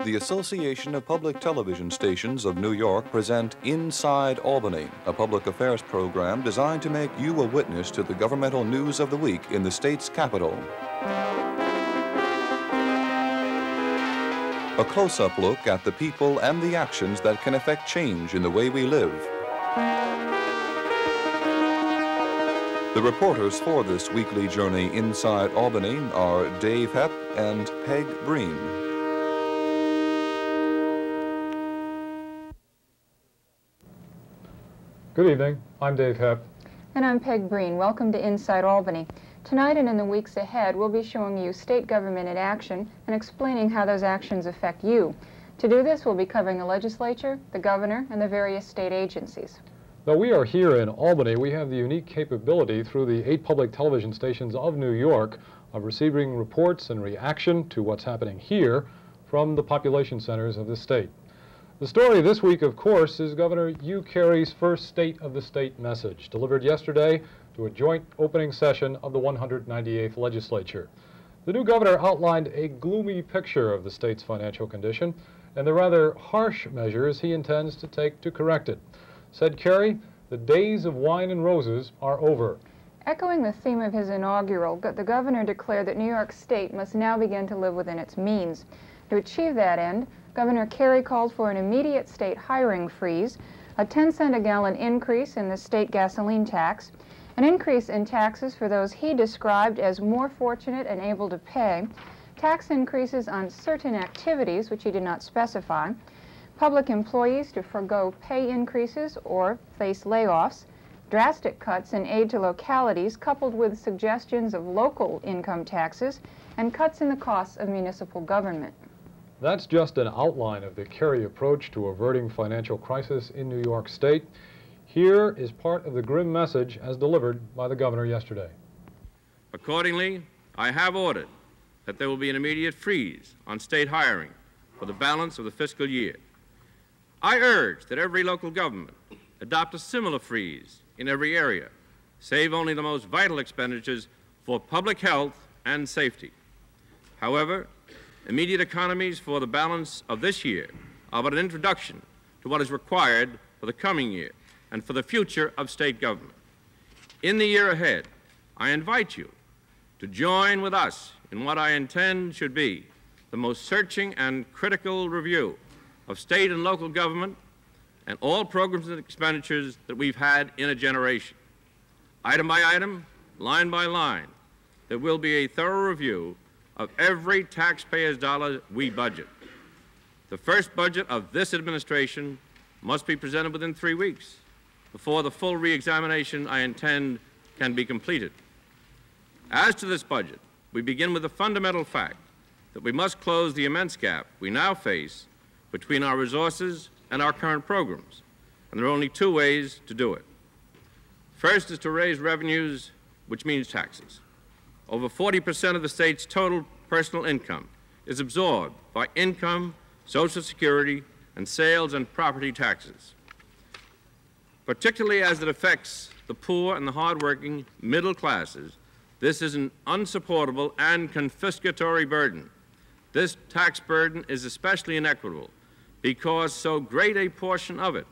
The Association of Public Television Stations of New York present Inside Albany, a public affairs program designed to make you a witness to the governmental news of the week in the state's capital. A close-up look at the people and the actions that can affect change in the way we live. The reporters for this weekly journey inside Albany are Dave Hepp and Peg Breen. Good evening. I'm Dave Hepp. And I'm Peg Breen. Welcome to Inside Albany. Tonight and in the weeks ahead, we'll be showing you state government in action and explaining how those actions affect you. To do this, we'll be covering the legislature, the governor, and the various state agencies. Though we are here in Albany, we have the unique capability through the 8 public television stations of New York of receiving reports and reaction to what's happening here from the population centers of the state. The story this week, of course, is Governor Hugh Carey's first State of the State message, delivered yesterday to a joint opening session of the 198th legislature. The new governor outlined a gloomy picture of the state's financial condition and the rather harsh measures he intends to take to correct it. Said Carey, the days of wine and roses are over. Echoing the theme of his inaugural, the governor declared that New York State must now begin to live within its means. To achieve that end, Governor Carey called for an immediate state hiring freeze, a 10-cent a gallon increase in the state gasoline tax, an increase in taxes for those he described as more fortunate and able to pay, tax increases on certain activities, which he did not specify, public employees to forgo pay increases or face layoffs, drastic cuts in aid to localities coupled with suggestions of local income taxes, and cuts in the costs of municipal government. That's just an outline of the Carey approach to averting financial crisis in New York State. Here is part of the grim message as delivered by the governor yesterday. Accordingly, I have ordered that there will be an immediate freeze on state hiring for the balance of the fiscal year. I urge that every local government adopt a similar freeze in every area, save only the most vital expenditures for public health and safety. However, immediate economies for the balance of this year are but an introduction to what is required for the coming year and for the future of state government. In the year ahead, I invite you to join with us in what I intend should be the most searching and critical review of state and local government and all programs and expenditures that we've had in a generation. Item by item, line by line, there will be a thorough review of every taxpayer's dollar we budget. The first budget of this administration must be presented within 3 weeks before the full re-examination I intend can be completed. As to this budget, we begin with the fundamental fact that we must close the immense gap we now face between our resources and our current programs, and there are only 2 ways to do it. First is to raise revenues, which means taxes. Over 40% of the state's total personal income is absorbed by income, Social Security, and sales and property taxes. Particularly as it affects the poor and the hardworking middle classes, this is an unsupportable and confiscatory burden. This tax burden is especially inequitable because so great a portion of it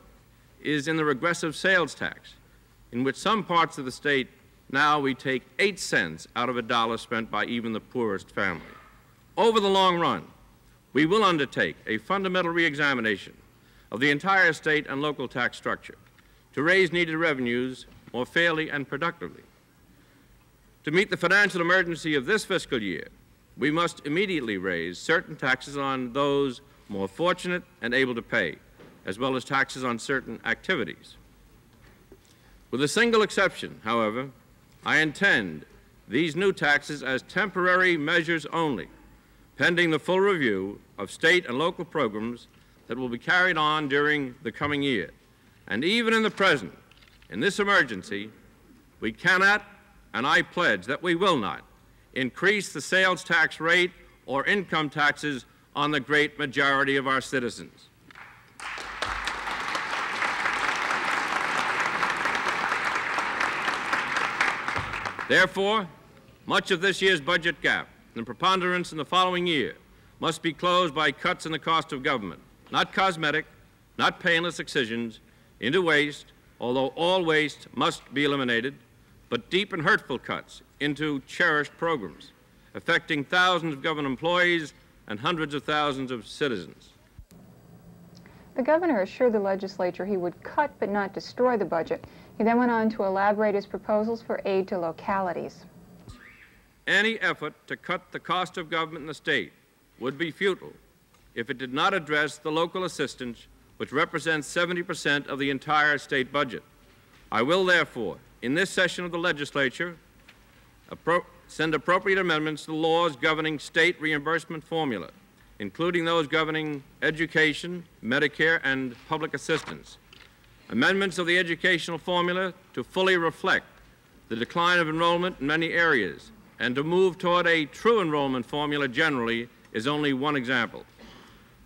is in the regressive sales tax, in which some parts of the state now we take 8 cents out of a dollar spent by even the poorest family. Over the long run, we will undertake a fundamental re-examination of the entire state and local tax structure to raise needed revenues more fairly and productively. To meet the financial emergency of this fiscal year, we must immediately raise certain taxes on those more fortunate and able to pay, as well as taxes on certain activities. With a single exception, however, I intend these new taxes as temporary measures only, pending the full review of state and local programs that will be carried on during the coming year. And even in the present, in this emergency, we cannot, and I pledge that we will not, increase the sales tax rate or income taxes on the great majority of our citizens. Therefore, much of this year's budget gap and preponderance in the following year must be closed by cuts in the cost of government, not cosmetic, not painless excisions into waste, although all waste must be eliminated, but deep and hurtful cuts into cherished programs, affecting thousands of government employees and hundreds of thousands of citizens. The governor assured the legislature he would cut but not destroy the budget. He then went on to elaborate his proposals for aid to localities. Any effort to cut the cost of government in the state would be futile if it did not address the local assistance, which represents 70% of the entire state budget. I will therefore, in this session of the legislature, send appropriate amendments to the laws governing state reimbursement formula, including those governing education, Medicare, and public assistance. Amendments of the educational formula to fully reflect the decline of enrollment in many areas and to move toward a true enrollment formula generally is only one example.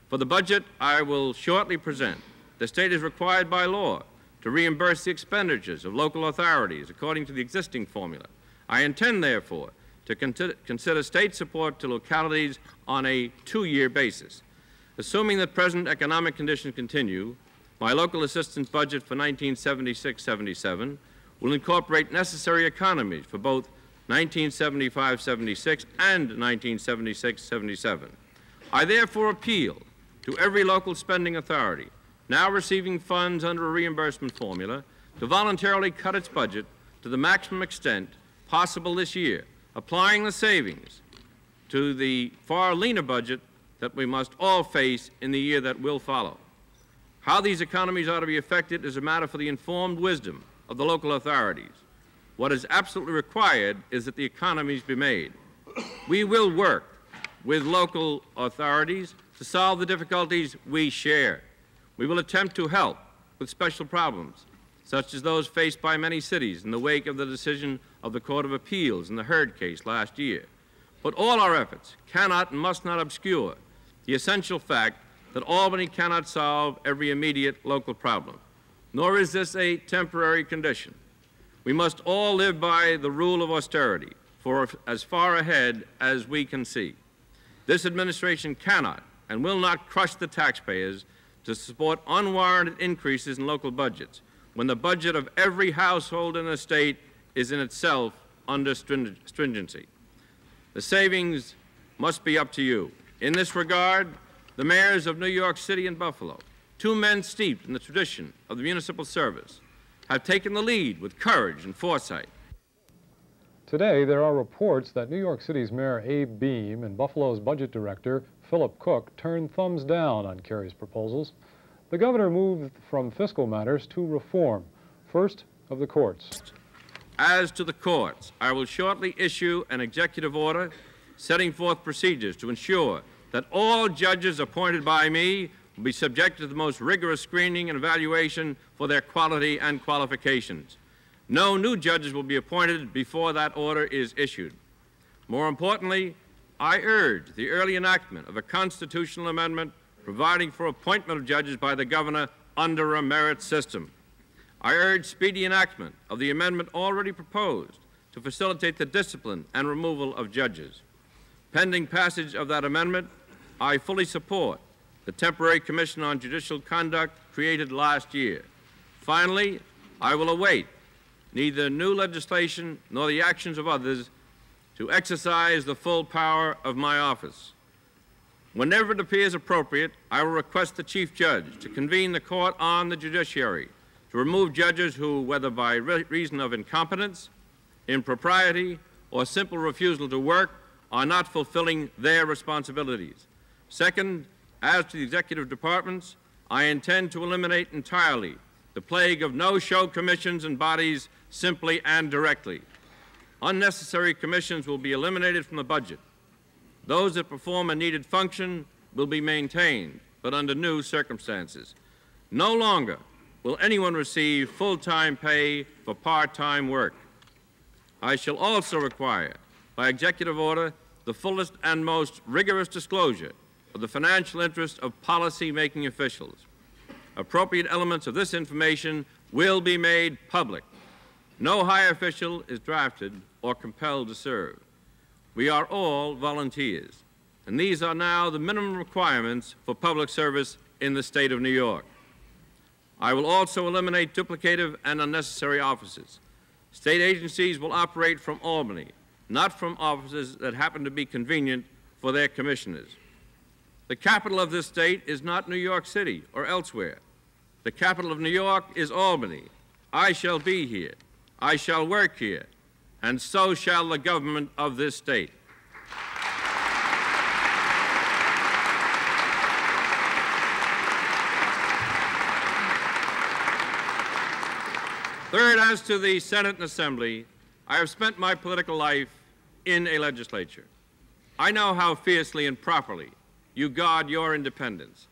For the budget I will shortly present, the state is required by law to reimburse the expenditures of local authorities according to the existing formula. I intend, therefore, to consider state support to localities on a 2-year basis. Assuming that present economic conditions continue, my local assistance budget for 1976-77 will incorporate necessary economies for both 1975-76 and 1976-77. I therefore appeal to every local spending authority now receiving funds under a reimbursement formula to voluntarily cut its budget to the maximum extent possible this year, applying the savings to the far leaner budget that we must all face in the year that will follow. How these economies ought to be effected is a matter for the informed wisdom of the local authorities. What is absolutely required is that the economies be made. We will work with local authorities to solve the difficulties we share. We will attempt to help with special problems, such as those faced by many cities in the wake of the decision of the Court of Appeals in the Heard case last year. But all our efforts cannot and must not obscure the essential fact that Albany cannot solve every immediate local problem, nor is this a temporary condition. We must all live by the rule of austerity for as far ahead as we can see. This administration cannot and will not crush the taxpayers to support unwarranted increases in local budgets when the budget of every household in the state is in itself under stringency. The savings must be up to you. In this regard, the mayors of New York City and Buffalo, two men steeped in the tradition of the municipal service, have taken the lead with courage and foresight. Today, there are reports that New York City's Mayor Abe Beame and Buffalo's Budget Director Philip Cook turned thumbs down on Kerry's proposals. The governor moved from fiscal matters to reform, first of the courts. As to the courts, I will shortly issue an executive order setting forth procedures to ensure that all judges appointed by me will be subjected to the most rigorous screening and evaluation for their quality and qualifications. No new judges will be appointed before that order is issued. More importantly, I urge the early enactment of a constitutional amendment providing for appointment of judges by the governor under a merit system. I urge speedy enactment of the amendment already proposed to facilitate the discipline and removal of judges. Pending passage of that amendment, I fully support the temporary commission on judicial conduct created last year. Finally, I will await neither new legislation nor the actions of others to exercise the full power of my office. Whenever it appears appropriate, I will request the Chief Judge to convene the Court on the Judiciary to remove judges who, whether by reason of incompetence, impropriety, or simple refusal to work, are not fulfilling their responsibilities. Second, as to the executive departments, I intend to eliminate entirely the plague of no-show commissions and bodies simply and directly. Unnecessary commissions will be eliminated from the budget. Those that perform a needed function will be maintained, but under new circumstances. No longer will anyone receive full-time pay for part-time work. I shall also require, by executive order, the fullest and most rigorous disclosure of the financial interest of policy-making officials. Appropriate elements of this information will be made public. No high official is drafted or compelled to serve. We are all volunteers, and these are now the minimum requirements for public service in the state of New York. I will also eliminate duplicative and unnecessary offices. State agencies will operate from Albany, not from offices that happen to be convenient for their commissioners. The capital of this state is not New York City or elsewhere. The capital of New York is Albany. I shall be here. I shall work here. And so shall the government of this state. Third, as to the Senate and Assembly, I have spent my political life in a legislature. I know how fiercely and properly you guard your independence,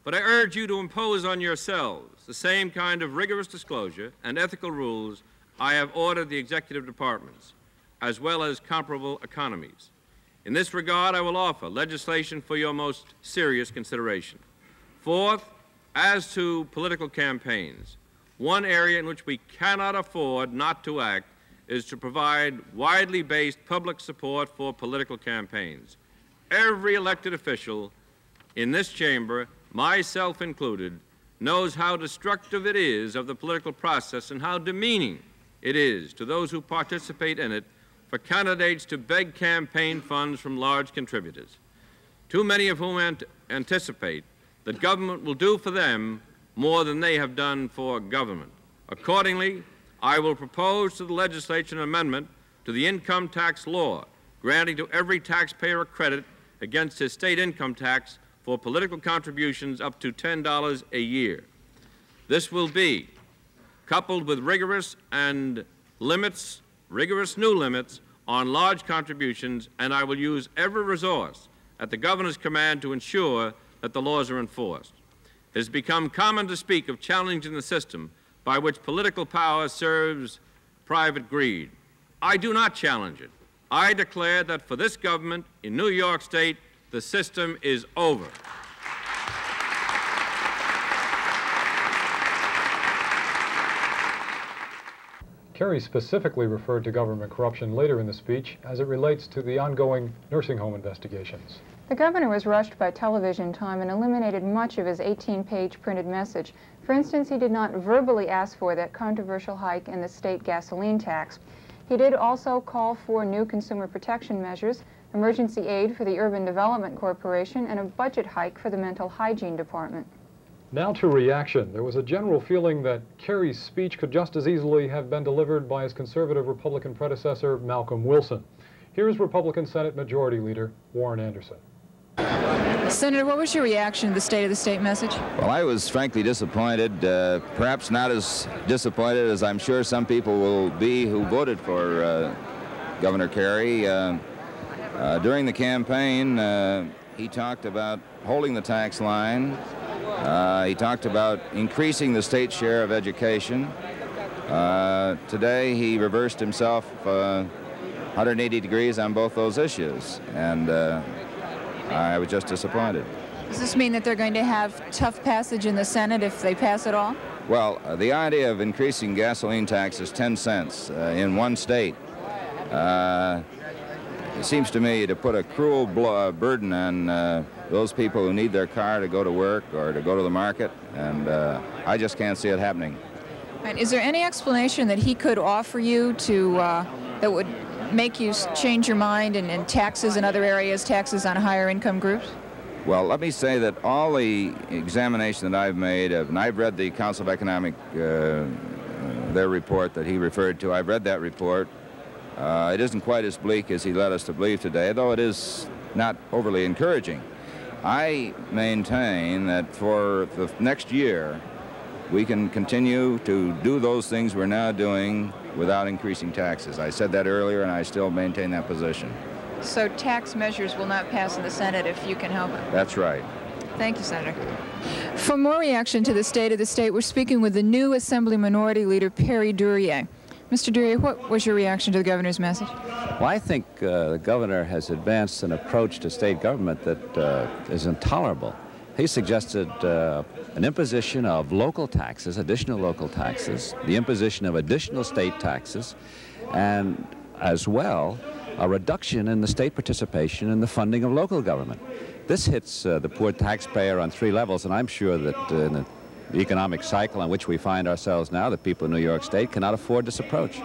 but I urge you to impose on yourselves the same kind of rigorous disclosure and ethical rules I have ordered the executive departments, as well as comparable economies. In this regard, I will offer legislation for your most serious consideration. Fourth, as to political campaigns, one area in which we cannot afford not to act is to provide widely based public support for political campaigns. Every elected official in this chamber, myself included, knows how destructive it is of the political process and how demeaning it is to those who participate in it for candidates to beg campaign funds from large contributors, too many of whom anticipate that government will do for them more than they have done for government. Accordingly, I will propose to the legislature an amendment to the income tax law, granting to every taxpayer a credit against his state income tax for political contributions up to $10 a year. This will be coupled with rigorous new limits on large contributions, and I will use every resource at the governor's command to ensure that the laws are enforced. It has become common to speak of challenging the system by which political power serves private greed. I do not challenge it. I declare that for this government in New York State, the system is over. Kerry specifically referred to government corruption later in the speech as it relates to the ongoing nursing home investigations. The governor was rushed by television time and eliminated much of his 18-page printed message. For instance, he did not verbally ask for that controversial hike in the state gasoline tax. He did also call for new consumer protection measures, emergency aid for the Urban Development Corporation, and a budget hike for the Mental Hygiene Department. Now to reaction. There was a general feeling that Kerry's speech could just as easily have been delivered by his conservative Republican predecessor, Malcolm Wilson. Here's Republican Senate Majority Leader Warren Anderson. Senator, what was your reaction to the State of the State message? Well, I was frankly disappointed, perhaps not as disappointed as I'm sure some people will be who voted for Governor Kerry. During the campaign, he talked about holding the tax line. He talked about increasing the state share of education. Today, he reversed himself 180 degrees on both those issues, and I was just disappointed. Does this mean that they're going to have tough passage in the Senate if they pass it all? Well, the idea of increasing gasoline taxes 10 cents in one state it seems to me to put a cruel burden on those people who need their car to go to work or to go to the market, and I just can't see it happening. Right. Is there any explanation that he could offer you to that would make you change your mind in taxes in other areas, taxes on higher income groups? Well, let me say that all the examination that I've made of, and I've read the Council of Economic, their report that he referred to, I've read that report. It isn't quite as bleak as he led us to believe today, though it is not overly encouraging. I maintain that for the next year, we can continue to do those things we're now doing without increasing taxes. I said that earlier, and I still maintain that position. So tax measures will not pass in the Senate if you can help it? That's right. Thank you, Senator. For more reaction to the State of the State, we're speaking with the new Assembly Minority Leader, Perry Duryea. Mr. Duryea, what was your reaction to the governor's message? Well, I think the governor has advanced an approach to state government that is intolerable. He suggested an imposition of local taxes, additional local taxes, the imposition of additional state taxes, and as well a reduction in the state participation in the funding of local government. This hits the poor taxpayer on three levels, and I'm sure that in the economic cycle in which we find ourselves now, the people of New York State cannot afford this approach.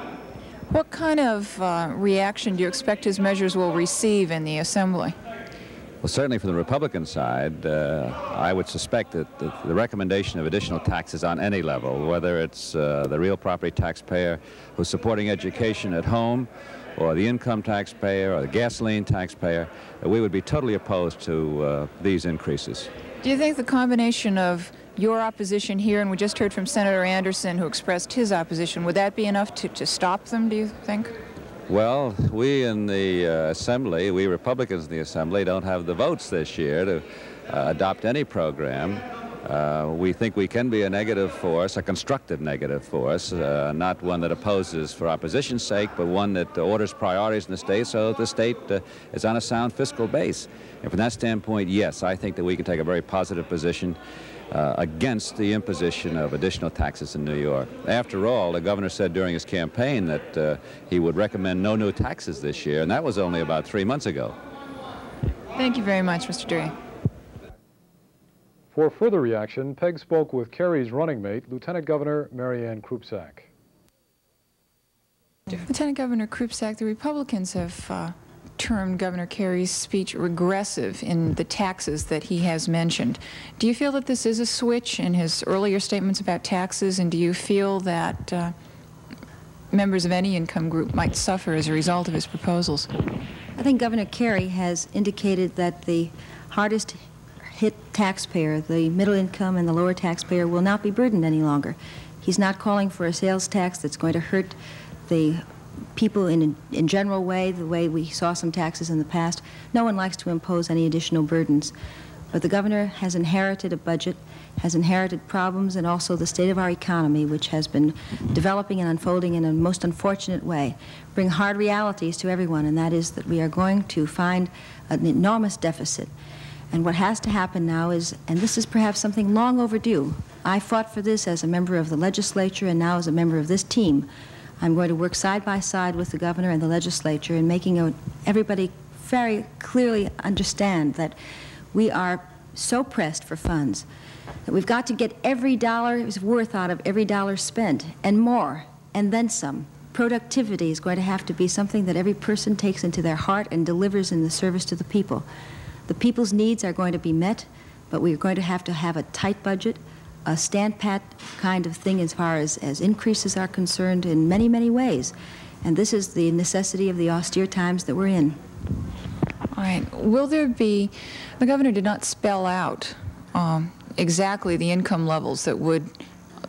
What kind of reaction do you expect his measures will receive in the Assembly? Well, certainly from the Republican side, I would suspect that the recommendation of additional taxes on any level, whether it's the real property taxpayer who's supporting education at home, or the income taxpayer, or the gasoline taxpayer, we would be totally opposed to these increases. Do you think the combination of your opposition here, and we just heard from Senator Anderson who expressed his opposition, would that be enough to stop them, do you think? Well, we in the Assembly, we Republicans in the Assembly, don't have the votes this year to adopt any program. We think we can be a negative force, a constructive negative force, not one that opposes for opposition's sake, but one that orders priorities in the state so that the state is on a sound fiscal base. And from that standpoint, yes, I think that we can take a very positive position against the imposition of additional taxes in New York. After all, the governor said during his campaign that he would recommend no new taxes this year, and that was only about 3 months ago. Thank you very much, Mr. Dury. For further reaction, Peg spoke with Kerry's running mate, Lieutenant Governor Mary Ann Krupczak. Lieutenant Governor Krupczak, the Republicans have termed Governor Kerry's speech regressive in the taxes that he has mentioned. Do you feel that this is a switch in his earlier statements about taxes, and do you feel that members of any income group might suffer as a result of his proposals? I think Governor Kerry has indicated that the hardest hit taxpayer, the middle income and the lower taxpayer, will not be burdened any longer. He's not calling for a sales tax that's going to hurt the people in general way, the way we saw some taxes in the past. No one likes to impose any additional burdens. But the governor has inherited a budget, has inherited problems, and also the state of our economy, which has been developing and unfolding in a most unfortunate way, bring hard realities to everyone, and that is that we are going to find an enormous deficit. And what has to happen now is, and this is perhaps something long overdue, I fought for this as a member of the legislature and now as a member of this team. I'm going to work side by side with the governor and the legislature in making everybody very clearly understand that we are so pressed for funds that we've got to get every dollar's worth out of every dollar spent, and more, and then some. Productivity is going to have to be something that every person takes into their heart and delivers in the service to the people. The people's needs are going to be met, but we're going to have a tight budget, a stand-pat kind of thing as far as increases are concerned in many, many ways. And this is the necessity of the austere times that we're in. All right. Will there be, the governor did not spell out exactly the income levels that would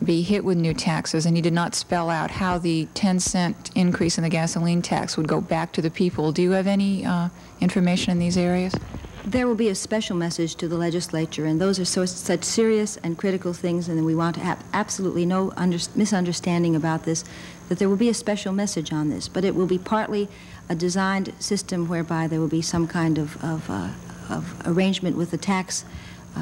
be hit with new taxes, and he did not spell out how the 10-cent increase in the gasoline tax would go back to the people. Do you have any information in these areas? There will be a special message to the legislature, and those are such serious and critical things, and we want to have absolutely no misunderstanding about this, that there will be a special message on this. But it will be partly a designed system whereby there will be some kind of arrangement with the tax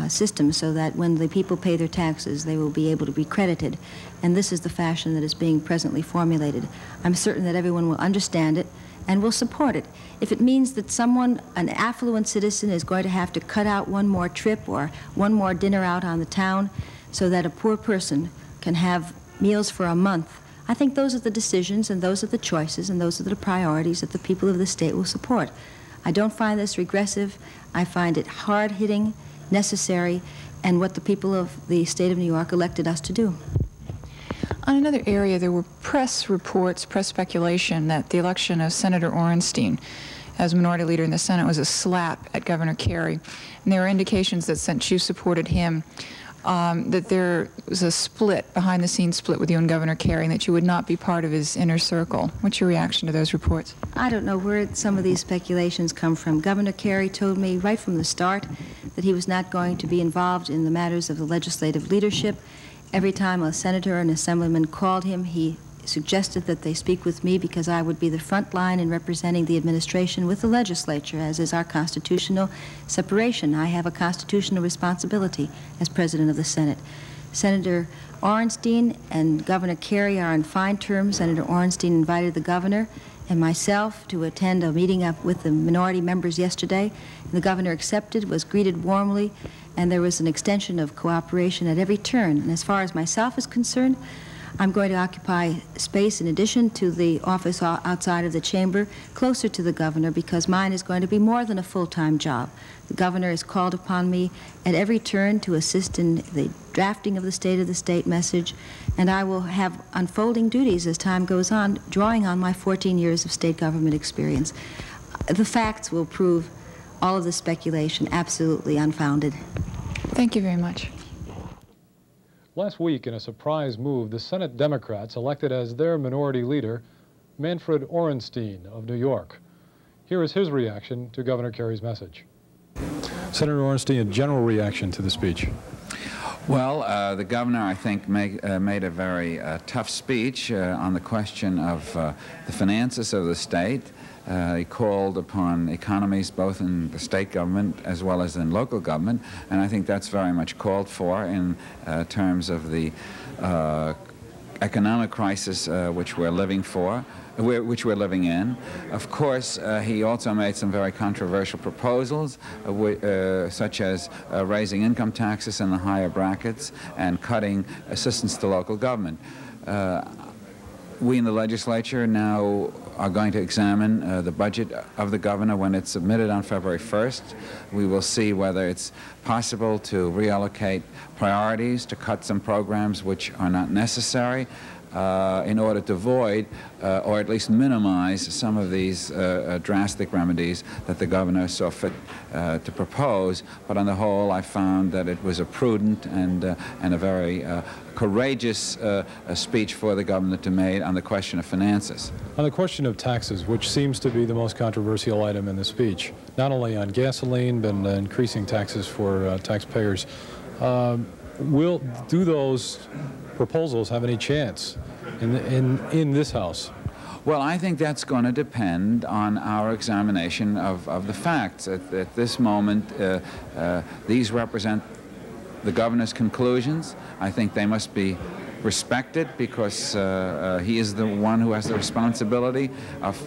system so that when the people pay their taxes, they will be able to be credited. And this is the fashion that is being presently formulated. I'm certain that everyone will understand it and will support it. If it means that someone, an affluent citizen, is going to have to cut out one more trip or one more dinner out on the town so that a poor person can have meals for a month, I think those are the decisions and those are the choices and those are the priorities that the people of the state will support. I don't find this regressive. I find it hard-hitting, necessary, and what the people of the state of New York elected us to do. On another area, there were press reports, press speculation that the election of Senator Ornstein as Minority Leader in the Senate was a slap at Governor Kerry. And there were indications that since you supported him, that there was a split, behind-the-scenes split with you and Governor Kerry, and that you would not be part of his inner circle. What's your reaction to those reports? I don't know where some of these speculations come from. Governor Kerry told me right from the start that he was not going to be involved in the matters of the legislative leadership. Every time a senator or an assemblyman called him, he suggested that they speak with me because I would be the front line in representing the administration with the legislature, as is our constitutional separation. I have a constitutional responsibility as president of the Senate. Senator Ornstein and Governor Kerry are on fine terms. Senator Ornstein invited the governor and myself to attend a meeting up with the minority members yesterday. The governor accepted, was greeted warmly, and there was an extension of cooperation at every turn. And as far as myself is concerned, I'm going to occupy space in addition to the office outside of the chamber, closer to the governor, because mine is going to be more than a full-time job. The governor has called upon me at every turn to assist in the drafting of the State message, and I will have unfolding duties as time goes on, drawing on my 14 years of state government experience. The facts will prove all of the speculation absolutely unfounded. Thank you very much. Last week, in a surprise move, the Senate Democrats elected as their minority leader Manfred Orenstein of New York. Here is his reaction to Governor Kerry's message. Senator Orenstein, a general reaction to the speech. Well, the governor, I think, made a very tough speech on the question of the finances of the state. He called upon economies both in the state government as well as in local government, and I think that's very much called for in terms of the economic crisis which we're living in. Of course, he also made some very controversial proposals, such as raising income taxes in the higher brackets and cutting assistance to local government. We in the legislature now are going to examine the budget of the governor when it's submitted on February 1st. We will see whether it's possible to reallocate priorities, to cut some programs which are not necessary, in order to avoid or at least minimize some of these drastic remedies that the governor saw fit to propose. But on the whole, I found that it was a prudent and a very courageous speech for the governor to make on the question of finances. On the question of taxes, which seems to be the most controversial item in the speech, not only on gasoline, but increasing taxes for taxpayers, do those proposals have any chance in this House? Well, I think that's going to depend on our examination of the facts. At this moment, these represent the governor's conclusions. I think they must be respected because he is the one who has the responsibility of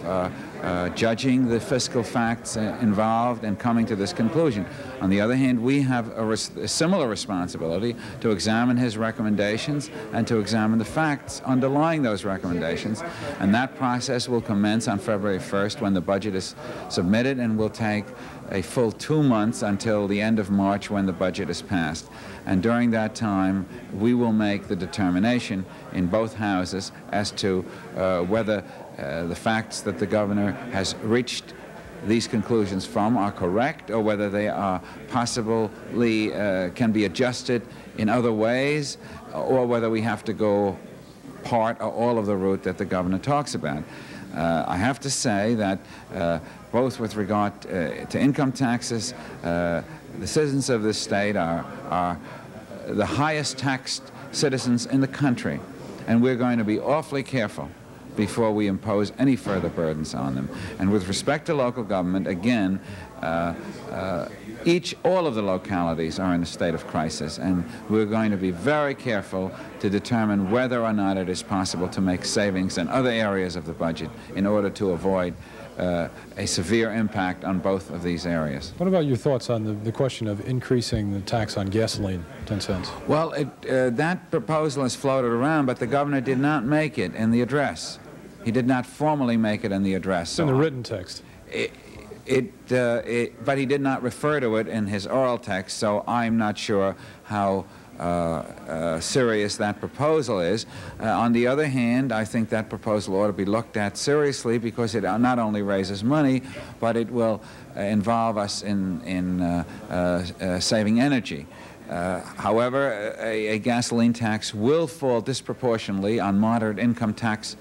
judging the fiscal facts involved and coming to this conclusion. On the other hand, we have a similar responsibility to examine his recommendations and to examine the facts underlying those recommendations. And that process will commence on February 1st when the budget is submitted, and will take a full 2 months until the end of March when the budget is passed. And during that time, we will make the determination in both houses as to whether the facts that the governor has reached these conclusions from are correct, or whether they are possibly can be adjusted in other ways, or whether we have to go part or all of the route that the governor talks about. I have to say that both with regard to income taxes, the citizens of this state are the highest taxed citizens in the country, and we're going to be awfully careful before we impose any further burdens on them. And with respect to local government, again, all of the localities are in a state of crisis, and we're going to be very careful to determine whether or not it is possible to make savings in other areas of the budget in order to avoid a severe impact on both of these areas. What about your thoughts on the question of increasing the tax on gasoline, 10 cents? Well, that proposal is floated around, but the governor did not make it in the address. He did not formally make it in the address. It's in the written text. But he did not refer to it in his oral text, so I'm not sure how serious that proposal is. On the other hand, I think that proposal ought to be looked at seriously because it not only raises money, but it will involve us in saving energy. However, a gasoline tax will fall disproportionately on moderate income tax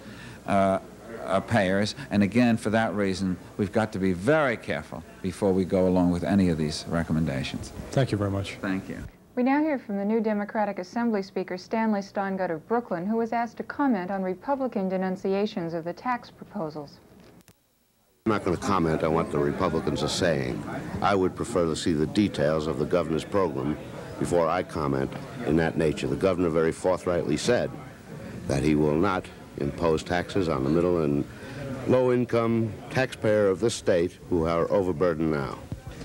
payers, and again, for that reason, we've got to be very careful before we go along with any of these recommendations. Thank you very much. Thank you. We now hear from the new Democratic Assembly Speaker Stanley Steingart of Brooklyn, who was asked to comment on Republican denunciations of the tax proposals. I'm not going to comment on what the Republicans are saying. I would prefer to see the details of the governor's program before I comment in that nature. The governor very forthrightly said that he will not impose taxes on the middle and low-income taxpayer of this state who are overburdened now.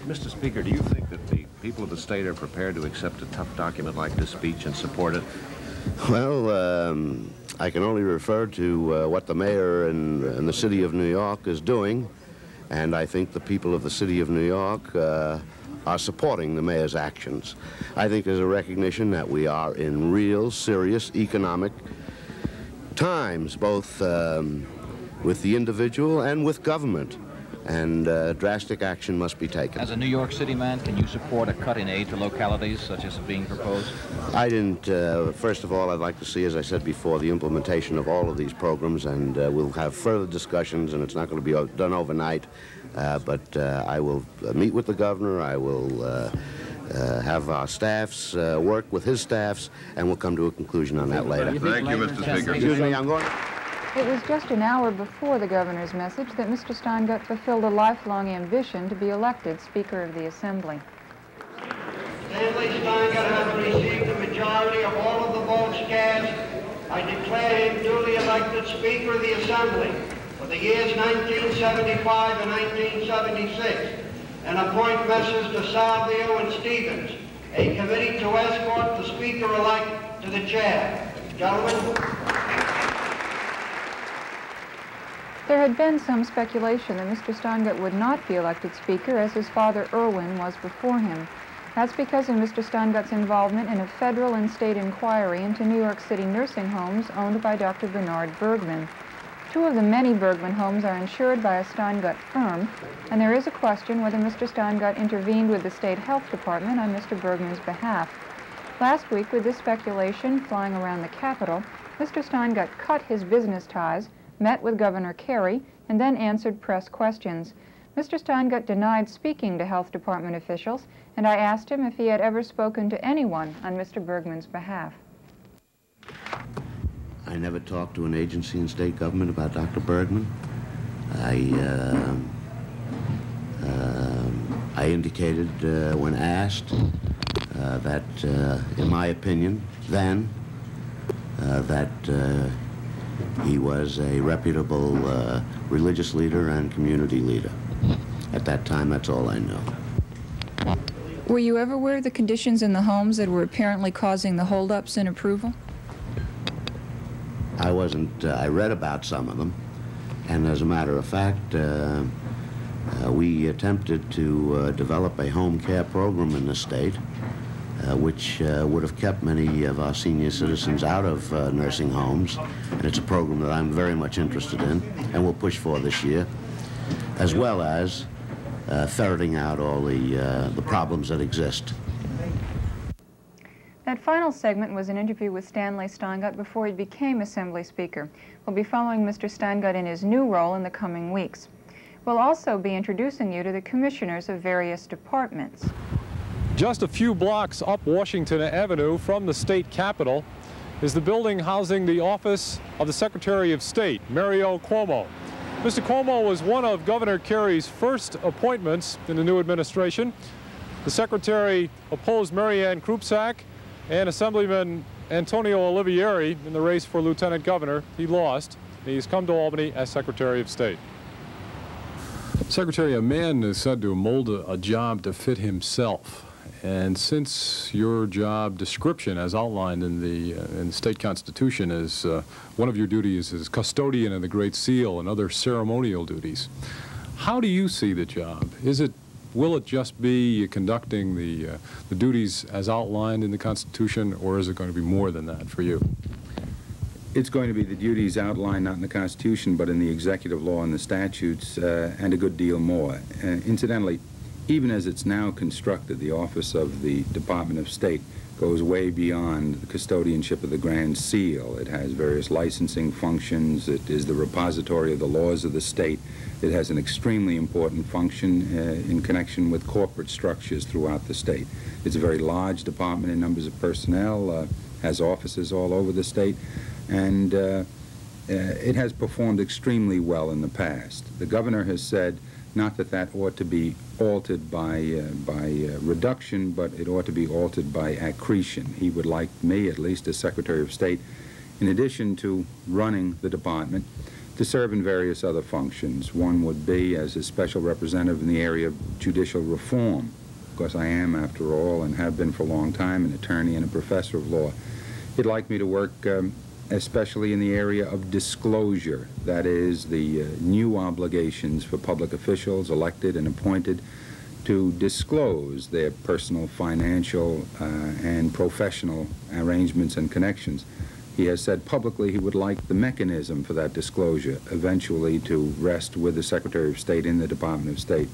Mr. Speaker, do you think that the people of the state are prepared to accept a tough document like this speech and support it? Well, I can only refer to what the mayor in the city of New York is doing, and I think the people of the city of New York are supporting the mayor's actions. I think there's a recognition that we are in real, serious economic times, both with the individual and with government, and drastic action must be taken. As a New York City man, can you support a cut in aid to localities such as being proposed? I didn't. First of all, I'd like to see, as I said before, the implementation of all of these programs, and we'll have further discussions, and it's not going to be done overnight, but I will meet with the governor. I will have our staffs work with his staffs, and we'll come to a conclusion on that later. Thank you, Mr. Speaker. Excuse me, I'm going. It was just an hour before the governor's message that Mr. Steingart fulfilled a lifelong ambition to be elected Speaker of the Assembly. Stanley Steingart has received the majority of all of the votes cast. I declare him duly elected Speaker of the Assembly for the years 1975 and 1976, and appoint Messrs. DeSalvio and Stevens, a committee to escort the Speaker-elect to the chair. Gentlemen. There had been some speculation that Mr. Steingart would not be elected Speaker, as his father Irwin was before him. That's because of Mr. Steingart's involvement in a federal and state inquiry into New York City nursing homes owned by Dr. Bernard Bergman. Two of the many Bergman homes are insured by a Steingart firm, and there is a question whether Mr. Steingart intervened with the State Health Department on Mr. Bergman's behalf. Last week, with this speculation flying around the Capitol, Mr. Steingart cut his business ties, met with Governor Carey, and then answered press questions. Mr. Steingart denied speaking to Health Department officials, and I asked him if he had ever spoken to anyone on Mr. Bergman's behalf. I never talked to an agency in state government about Dr. Bergman. I indicated when asked that, in my opinion, then, that he was a reputable religious leader and community leader. At that time, that's all I know. Were you ever aware of the conditions in the homes that were apparently causing the holdups in approval? I wasn't. I read about some of them, and as a matter of fact, we attempted to develop a home care program in the state, which would have kept many of our senior citizens out of nursing homes. And it's a program that I'm very much interested in and will push for this year, as well as ferreting out all the problems that exist. That final segment was an interview with Stanley Steingart before he became Assembly Speaker. We'll be following Mr. Steingart in his new role in the coming weeks. We'll also be introducing you to the commissioners of various departments. Just a few blocks up Washington Avenue from the state capitol is the building housing the office of the Secretary of State, Mario Cuomo. Mr. Cuomo was one of Governor Carey's first appointments in the new administration. The Secretary opposed Marianne Krupczak and Assemblyman Antonio Olivieri in the race for Lieutenant Governor. He lost. He's come to Albany as Secretary of State. Secretary, a man is said to mold a job to fit himself. And since your job description, as outlined in the state constitution, is one of your duties is custodian of the Great Seal and other ceremonial duties, how do you see the job? Will it just be conducting the duties as outlined in the Constitution, or is it going to be more than that for you? It's going to be the duties outlined not in the Constitution, but in the executive law and the statutes, and a good deal more. Incidentally, even as it's now constructed, the office of the Department of State goes way beyond the custodianship of the Grand Seal. It has various licensing functions. It is the repository of the laws of the state. It has an extremely important function in connection with corporate structures throughout the state. It's a very large department in numbers of personnel, has offices all over the state, and it has performed extremely well in the past. The governor has said not that that ought to be altered by reduction, but it ought to be altered by accretion. He would like me, at least as Secretary of State, in addition to running the department, to serve in various other functions. One would be as a special representative in the area of judicial reform. Of course, I am, after all, and have been for a long time, an attorney and a professor of law. He'd like me to work especially in the area of disclosure, that is, the new obligations for public officials elected and appointed to disclose their personal, financial, and professional arrangements and connections. He has said publicly he would like the mechanism for that disclosure eventually to rest with the Secretary of State in the Department of State.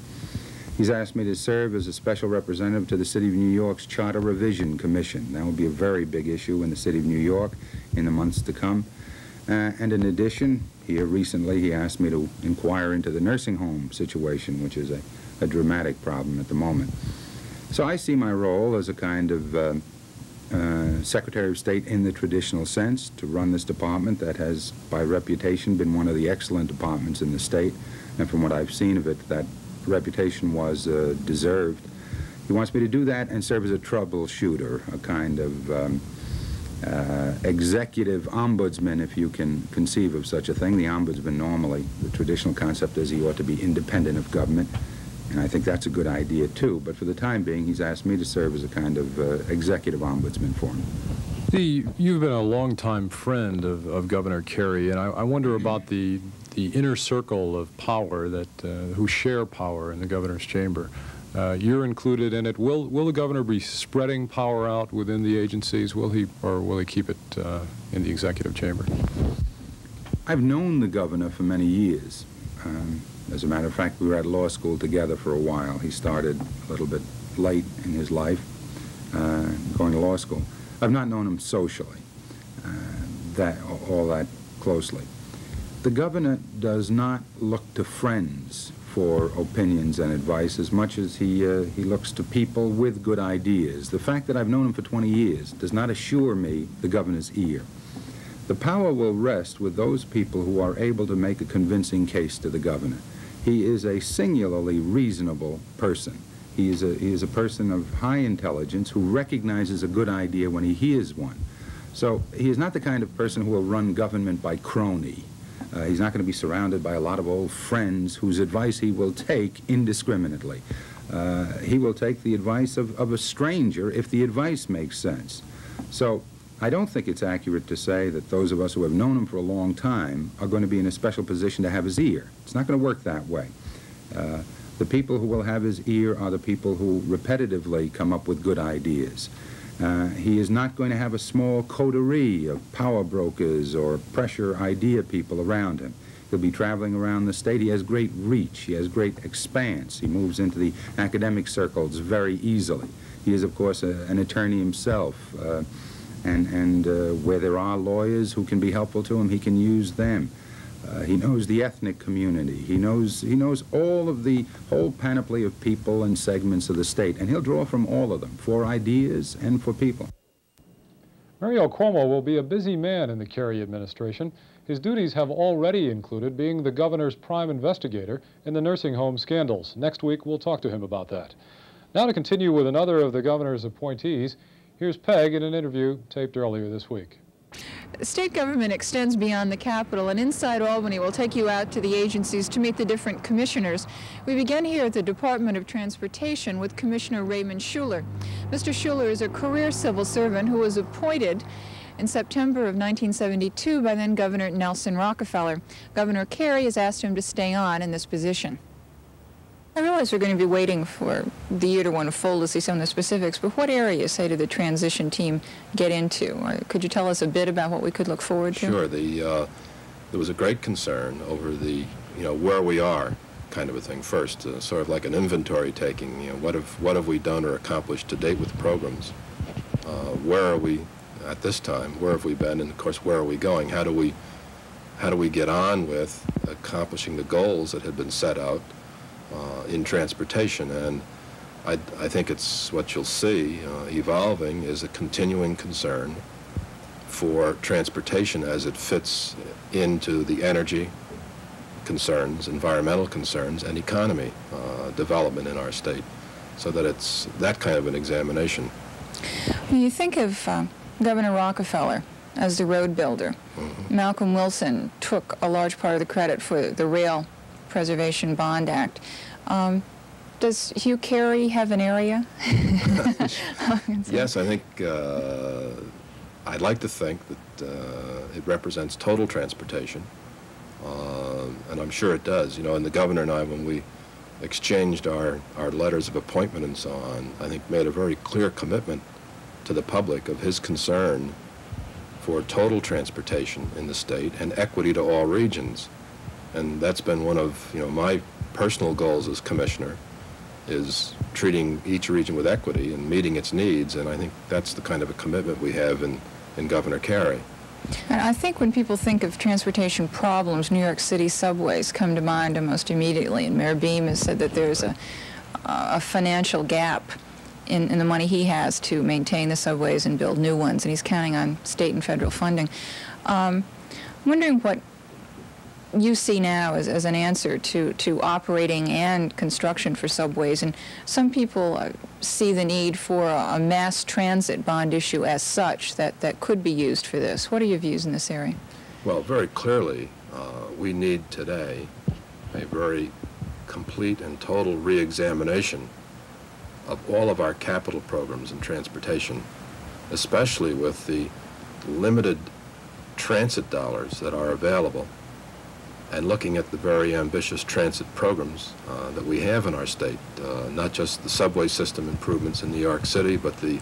He's asked me to serve as a special representative to the City of New York's Charter Revision Commission. That will be a very big issue in the City of New York in the months to come. And in addition, here recently he asked me to inquire into the nursing home situation, which is a dramatic problem at the moment. So I see my role as a kind of Secretary of State in the traditional sense, to run this department that has, by reputation, been one of the excellent departments in the state, and from what I've seen of it, that reputation was deserved. He wants me to do that and serve as a troubleshooter, a kind of executive ombudsman, if you can conceive of such a thing. The ombudsman normally, the traditional concept is he ought to be independent of government, and I think that's a good idea too, but for the time being he's asked me to serve as a kind of executive ombudsman for him. You've been a longtime friend of Governor Carey, and I wonder about the inner circle of power that who share power in the governor's chamber. You're included in it. Will the governor be spreading power out within the agencies? Will he keep it in the executive chamber? I've known the governor for many years. As a matter of fact, we were at law school together for a while. He started a little bit late in his life, going to law school. I've not known him socially, all that closely. The governor does not look to friends for opinions and advice as much as he looks to people with good ideas. The fact that I've known him for 20 years does not assure me the governor's ear. The power will rest with those people who are able to make a convincing case to the governor. He is a singularly reasonable person. He is a person of high intelligence who recognizes a good idea when he hears one. So he is not the kind of person who will run government by crony. He's not going to be surrounded by a lot of old friends whose advice he will take indiscriminately. He will take the advice of a stranger if the advice makes sense. So I don't think it's accurate to say that those of us who have known him for a long time are going to be in a special position to have his ear. It's not going to work that way. The people who will have his ear are the people who repetitively come up with good ideas. He is not going to have a small coterie of power brokers or pressure idea people around him. He'll be traveling around the state. He has great reach. He has great expanse. He moves into the academic circles very easily. He is, of course, an attorney himself. And where there are lawyers who can be helpful to him, he can use them. He knows the ethnic community. He knows all of the whole panoply of people and segments of the state, and he'll draw from all of them for ideas and for people. Mario Cuomo will be a busy man in the Carey administration. His duties have already included being the governor's prime investigator in the nursing home scandals. Next week, we'll talk to him about that. Now to continue with another of the governor's appointees, here's Peg in an interview taped earlier this week. State government extends beyond the Capitol, and Inside Albany will take you out to the agencies to meet the different commissioners. We begin here at the Department of Transportation with Commissioner Raymond Schuler. Mr. Schuler is a career civil servant who was appointed in September of 1972 by then Governor Nelson Rockefeller. Governor Carey has asked him to stay on in this position. I realize we're going to be waiting for the year to unfold to see some of the specifics, but what areas, say, did the transition team get into? Or could you tell us a bit about what we could look forward to? Sure. There was a great concern over the, where we are kind of a thing first, sort of like an inventory taking, what have we done or accomplished to date with the programs? Where are we at this time? Where have we been? And, of course, where are we going? How do we get on with accomplishing the goals that had been set out in transportation? And I think it's what you'll see evolving is a continuing concern for transportation as it fits into the energy concerns, environmental concerns, and economy development in our state, so that it's that kind of an examination. When you think of Governor Rockefeller as the road builder. Malcolm Wilson took a large part of the credit for the Rail Preservation Bond Act. Does Hugh Carey have an area? Yes, I think, I'd like to think that it represents total transportation, and I'm sure it does. You know, and the governor and I, when we exchanged our letters of appointment and so on, I think made a very clear commitment to the public of his concern for total transportation in the state and equity to all regions. And that's been one of, you know, my personal goals as commissioner, is treating each region with equity and meeting its needs, and I think that's the kind of a commitment we have in Governor Carey. And I think when people think of transportation problems, New York City subways come to mind almost immediately, and Mayor Beam has said that there's a financial gap in the money he has to maintain the subways and build new ones, and he's counting on state and federal funding. Wondering what you see now as an answer to operating and construction for subways, and some people see the need for a mass transit bond issue as such that could be used for this. What are your views in this area? Well, very clearly, we need today a very complete and total re-examination of all of our capital programs in transportation, especially with the limited transit dollars that are available, and looking at the very ambitious transit programs that we have in our state, not just the subway system improvements in New York City, but the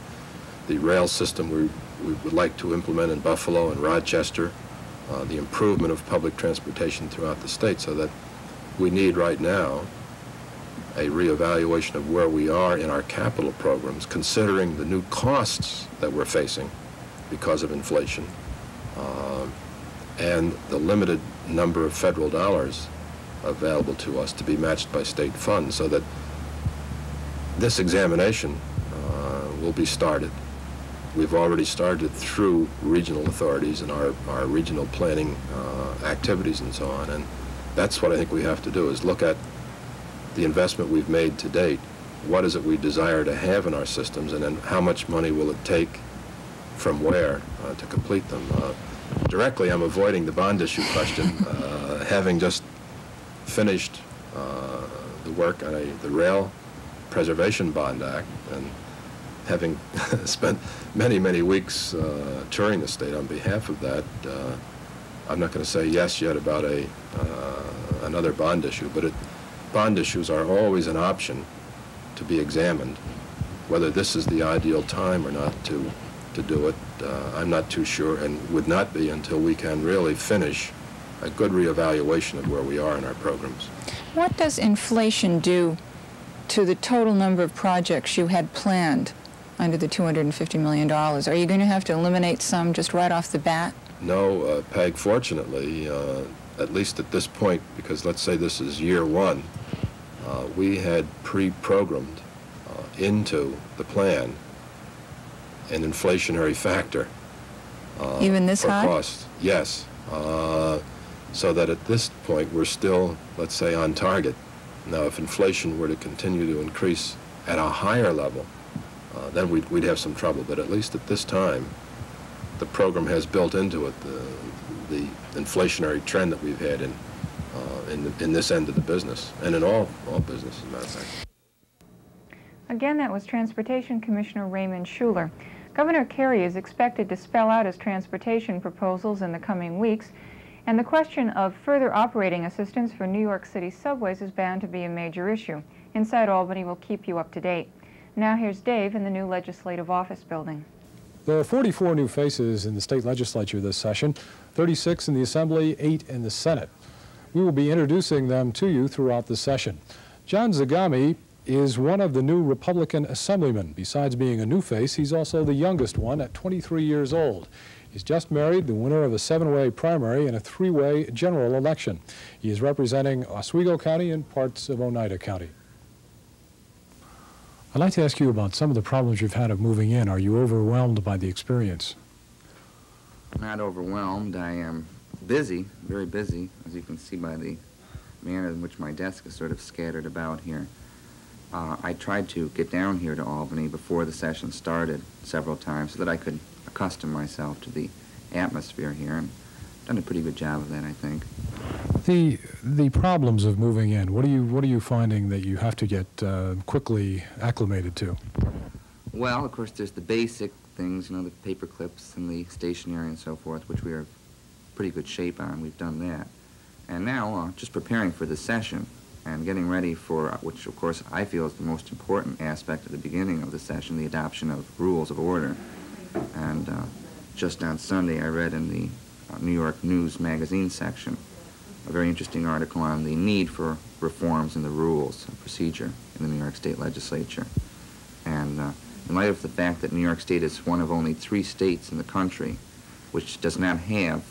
rail system we would like to implement in Buffalo and Rochester, the improvement of public transportation throughout the state, so that we need right now a reevaluation of where we are in our capital programs, considering the new costs that we're facing because of inflation, and the limited number of federal dollars available to us to be matched by state funds, so that this examination will be started. We've already started through regional authorities and our regional planning activities and so on, and that's what I think we have to do, is look at the investment we've made to date, what is it we desire to have in our systems, and then how much money will it take from where to complete them. Directly, I'm avoiding the bond issue question, having just finished the work on the Rail Preservation Bond Act, and having spent many, many weeks touring the state on behalf of that. I'm not going to say yes yet about another bond issue, but bond issues are always an option to be examined. Whether this is the ideal time or not to do it, I'm not too sure, and would not be until we can really finish a good reevaluation of where we are in our programs. What does inflation do to the total number of projects you had planned under the $250 million? Are you going to have to eliminate some just right off the bat? No, Peg, fortunately, at least at this point, because let's say this is year one, we had pre-programmed into the plan an inflationary factor. Even this high? Cost. Yes. So that at this point we're still, let's say, on target. Now, if inflation were to continue to increase at a higher level, then we'd have some trouble. But at least at this time, the program has built into it the inflationary trend that we've had in this end of the business, and in all business, as a matter of fact. Again, that was Transportation Commissioner Raymond Schuler. Governor Carey is expected to spell out his transportation proposals in the coming weeks, and the question of further operating assistance for New York City subways is bound to be a major issue. Inside Albany will keep you up to date. Now here's Dave in the new Legislative Office Building. There are 44 new faces in the state legislature this session, 36 in the Assembly, 8 in the Senate. We will be introducing them to you throughout the session. John Zagami is one of the new Republican assemblymen. Besides being a new face, he's also the youngest one at 23 years old. He's just married the winner of a 7-way primary and a 3-way general election. He is representing Oswego County and parts of Oneida County. I'd like to ask you about some of the problems you've had of moving in. Are you overwhelmed by the experience? I'm not overwhelmed. I am busy, very busy, as you can see by the manner in which my desk is sort of scattered about here. I tried to get down here to Albany before the session started several times so that I could accustom myself to the atmosphere here, and done a pretty good job of that, I think. The problems of moving in, what are you finding that you have to get quickly acclimated to? Well, of course, there's the basic things, you know, the paper clips and the stationery and so forth, which we are in pretty good shape on. We've done that. And now, just preparing for the session and getting ready for, which of course I feel is the most important aspect at the beginning of the session, the adoption of rules of order. And just on Sunday, I read in the New York News magazine section a very interesting article on the need for reforms in the rules of procedure in the New York State Legislature. And in light of the fact that New York State is one of only 3 states in the country which does not have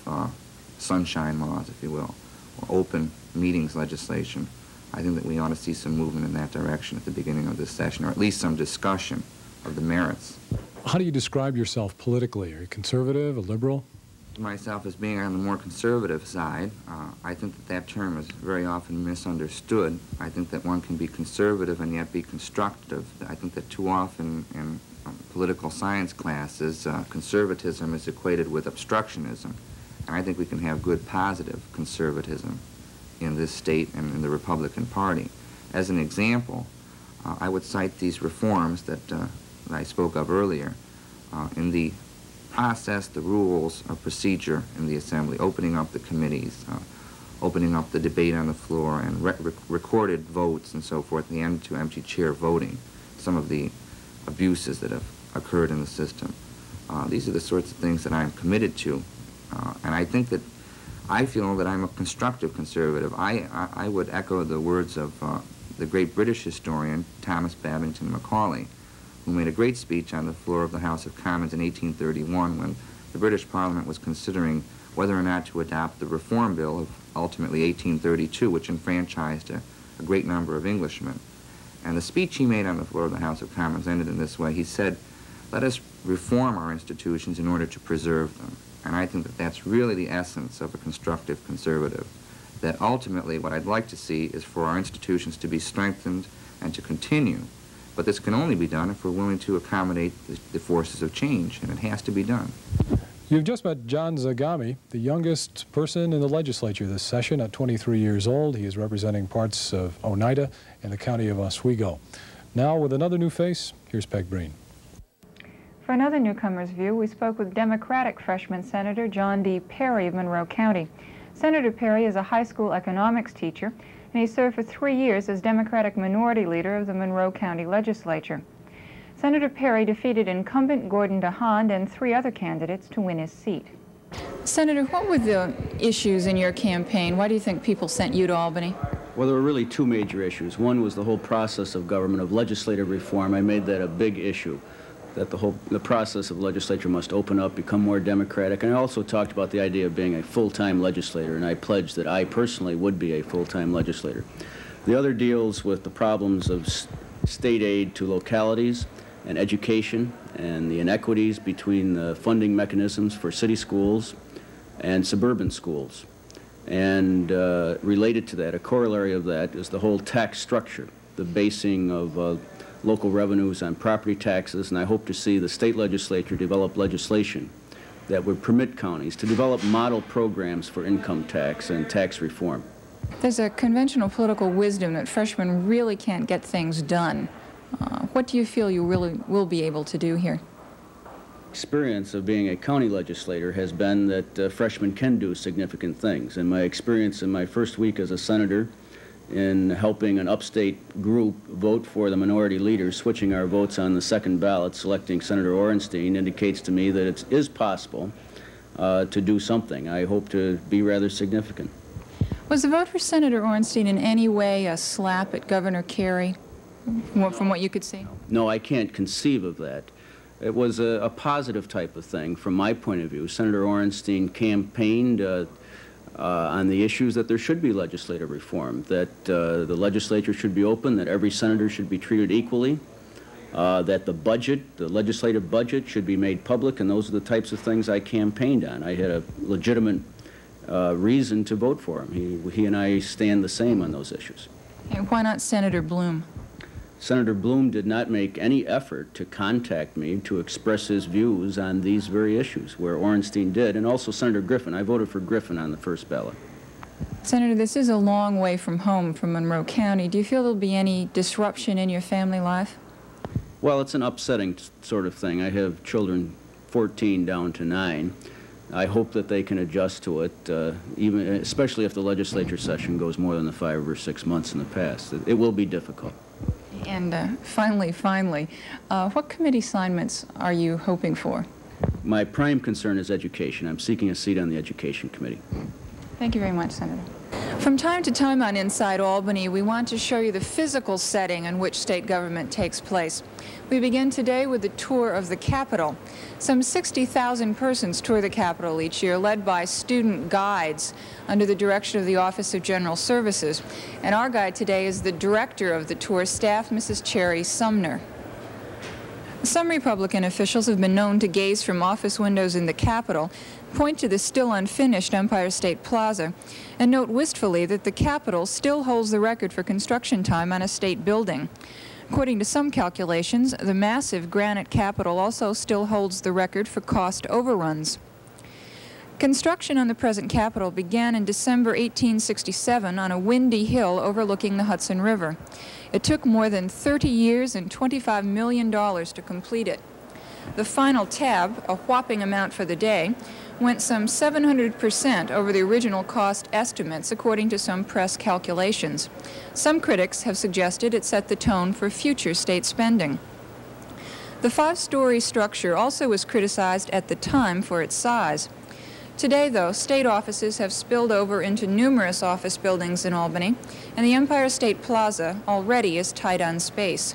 sunshine laws, if you will, or open meetings legislation, I think that we ought to see some movement in that direction at the beginning of this session, or at least some discussion of the merits. How do you describe yourself politically? Are you conservative, a liberal? Myself as being on the more conservative side. I think that that term is very often misunderstood. I think that one can be conservative and yet be constructive. I think that too often in political science classes, conservatism is equated with obstructionism. And I think we can have good positive conservatism in this state and in the Republican Party. As an example, I would cite these reforms that I spoke of earlier in the process, the rules of procedure in the Assembly, opening up the committees, opening up the debate on the floor, and recorded votes and so forth, the end to empty chair voting, some of the abuses that have occurred in the system. These are the sorts of things that I'm committed to, and I think that I feel that I'm a constructive conservative. I would echo the words of the great British historian Thomas Babington Macaulay, who made a great speech on the floor of the House of Commons in 1831 when the British Parliament was considering whether or not to adopt the Reform Bill of ultimately 1832, which enfranchised a great number of Englishmen. And the speech he made on the floor of the House of Commons ended in this way. He said, "Let us reform our institutions in order to preserve them." And I think that that's really the essence of a constructive conservative, that ultimately what I'd like to see is for our institutions to be strengthened and to continue. But this can only be done if we're willing to accommodate the forces of change, and it has to be done. You've just met John Zagami, the youngest person in the legislature this session at 23 years old. He is representing parts of Oneida and the county of Oswego. Now, with another new face, here's Peg Breen. For another newcomer's view, we spoke with Democratic freshman Senator John D. Perry of Monroe County. Senator Perry is a high school economics teacher, and he served for 3 years as Democratic minority leader of the Monroe County Legislature. Senator Perry defeated incumbent Gordon DeHaan and 3 other candidates to win his seat. Senator, what were the issues in your campaign? Why do you think people sent you to Albany? Well, there were really 2 major issues. One was the whole process of government, of legislative reform. I made that a big issue, that the process of legislature must open up, become more democratic. And I also talked about the idea of being a full-time legislator, and I pledged that I personally would be a full-time legislator. The other deals with the problems of state aid to localities and education and the inequities between the funding mechanisms for city schools and suburban schools. And related to that, a corollary of that is the whole tax structure, the basing of local revenues on property taxes, and I hope to see the state legislature develop legislation that would permit counties to develop model programs for income tax and tax reform. There's a conventional political wisdom that freshmen really can't get things done. What do you feel you really will be able to do here? Experience of being a county legislator has been that freshmen can do significant things. And my experience in my first week as a senator in helping an upstate group vote for the minority leader, switching our votes on the second ballot, selecting Senator Orenstein, indicates to me that it is possible to do something. I hope to be rather significant. Was the vote for Senator Orenstein in any way a slap at Governor Carey, from what you could see? No, I can't conceive of that. It was a positive type of thing from my point of view. Senator Orenstein campaigned on the issues that there should be legislative reform, that the legislature should be open, that every senator should be treated equally, that the budget, the legislative budget, should be made public, and those are the types of things I campaigned on. I had a legitimate reason to vote for him. He and I stand the same on those issues. And why not Senator Bloom? Senator Bloom did not make any effort to contact me to express his views on these very issues, where Orenstein did, and also Senator Griffin. I voted for Griffin on the first ballot. Senator, this is a long way from home, from Monroe County. Do you feel there'll be any disruption in your family life? Well, it's an upsetting sort of thing. I have children 14 down to 9. I hope that they can adjust to it, especially if the legislature session goes more than the 5 or 6 months in the past. It will be difficult. And finally, what committee assignments are you hoping for? My prime concern is education. I'm seeking a seat on the Education Committee. Thank you very much, Senator. From time to time on Inside Albany, we want to show you the physical setting in which state government takes place. We begin today with a tour of the Capitol. Some 60,000 persons tour the Capitol each year, led by student guides under the direction of the Office of General Services. And our guide today is the director of the tour staff, Mrs. Cherry Sumner. Some Republican officials have been known to gaze from office windows in the Capitol, point to the still unfinished Empire State Plaza, and note wistfully that the Capitol still holds the record for construction time on a state building. According to some calculations, the massive granite Capitol also still holds the record for cost overruns. Construction on the present Capitol began in December 1867 on a windy hill overlooking the Hudson River. It took more than 30 years and $25 million to complete it. The final tab, a whopping amount for the day, went some 700% over the original cost estimates, according to some press calculations. Some critics have suggested it set the tone for future state spending. The 5-story structure also was criticized at the time for its size. Today, though, state offices have spilled over into numerous office buildings in Albany, and the Empire State Plaza already is tight on space.